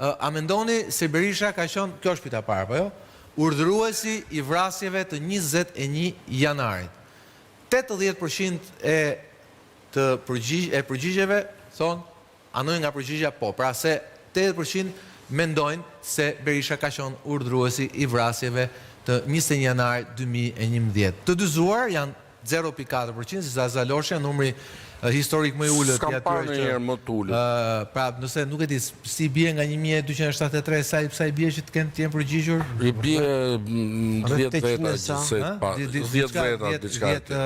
a mendoni se Berisha ka qenë, kjo është pyetja e parë, po jo? Urdhëruesi i vrasjeve të 21 janarit. 80% e përgjigjeve thonë, anojnë nga përgjigja po. Pra se 80% mendojnë se Berisha ka qenë urdhëruesi i vrasjeve të 21 janarit 2011. Të dyzuar janë 0.4%, si Zalosha, numri historik më i ullët. S'kam parë në njerë më të ullët. Pra, nëse nuk e di, si bie nga 1273, sa i bie që të jenë përgjigjur? I bie 10 veta, 10 veta,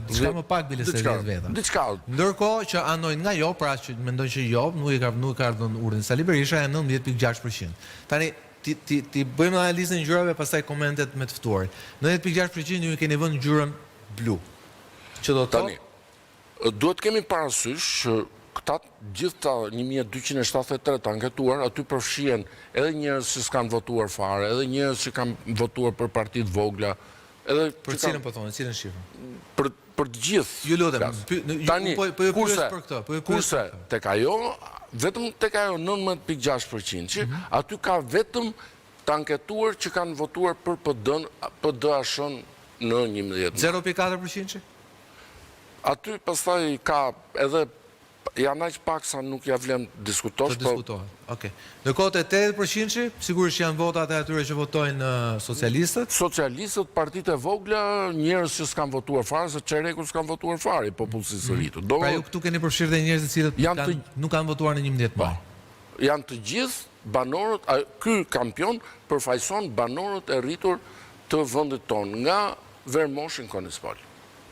diçka më pak bile se 10 veta. Diçka. Ndërkohë që anojnë nga jo, pra që mendojnë që jo, nuk ka ardhur urdhën Sali Berisha, janë 19.6%. Tani, ti bëjmë analizën e ngjyrave, pastaj komentet me të ftuarit. 90.6% ju keni vënë ngjyrën blu. Që do të thotë? Duhet kemi parasysh që këta gjithta 1273 anketuar, aty përfshihen edhe njerëz që s'kanë votuar fare, edhe njerëz që kanë votuar për partitë vogla, edhe për cilën po thonë, cilën shifrën? Për të gjithë. Ju lutem. Tani, kurse tek ajo, vetëm tek ajo 19.6%, që aty ka vetëm të anketuar që kanë votuar për PD-shën në 11. 0.4% që? Aty pastaj ka edhe janë aq pak sa nuk ja vlen diskutosh. Të diskutohet. Okej. Ndërkohë te 80% që sigurisht janë votat e atyre që votojnë socialistët. Socialistët, partitë e vogla, njerëz që s'kan votuar fare, se çereku s'kan votuar fare, popullsisë së rritur. Pra ju këtu keni përfshirë dhe njerëz të cilët nuk kanë votuar në 11 maj. Janë të gjithë banorët, ky kampion përfaqëson banorët e rritur të vendit tonë nga Vermoshin Konispol.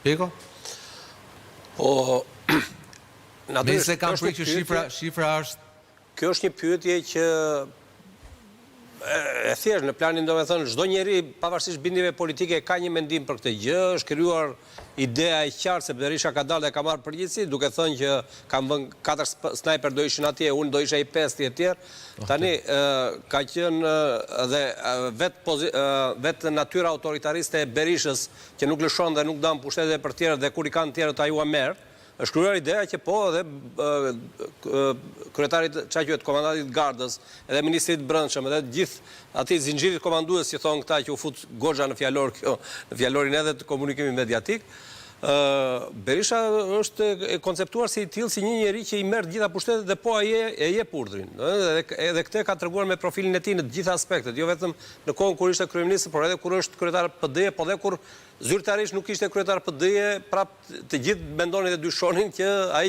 Peko? Po, nëse kam frikë që shifra është... Kjo është një pyetje që e thjesht në planin do me thënë, çdo njeri pavarësisht bindjeve politike ka një mendim për këtë gjë, është krijuar ideja e qartë se Berisha ka dalë dhe ka marrë përgjegjësi, duke thënë që kam vënë 4 snajper do ishin atje, unë do isha i 5 e tjerë. Tani ka qenë dhe vetë natyra autoritariste e Berishës që nuk lëshon dhe nuk dhan pushtete për tjerë dhe kur i kanë tjerët aju e merr. Është krijuar ideja që po edhe kryetarit çaqyet komandantit Gardës, edhe ministrit Brendshëm, edhe gjithë atij zinxhirit komandues që thon këta që u fut goxha në fjalor kjo, në fjalorin edhe të komunikimit mediatik. Berisha është konceptuar si i tillë si një njeri që i merr të gjitha pushtetet dhe po e jep urdhrin. Edhe këtë ka treguar me profilin e tij në të gjitha aspektet, jo vetëm në kohën kur ishte kryeminist, por edhe kur është kryetar PD, po edhe kur zyrtarisht nuk ishte kryetar PD, prap të gjithë mendonin dhe dyshonin që ai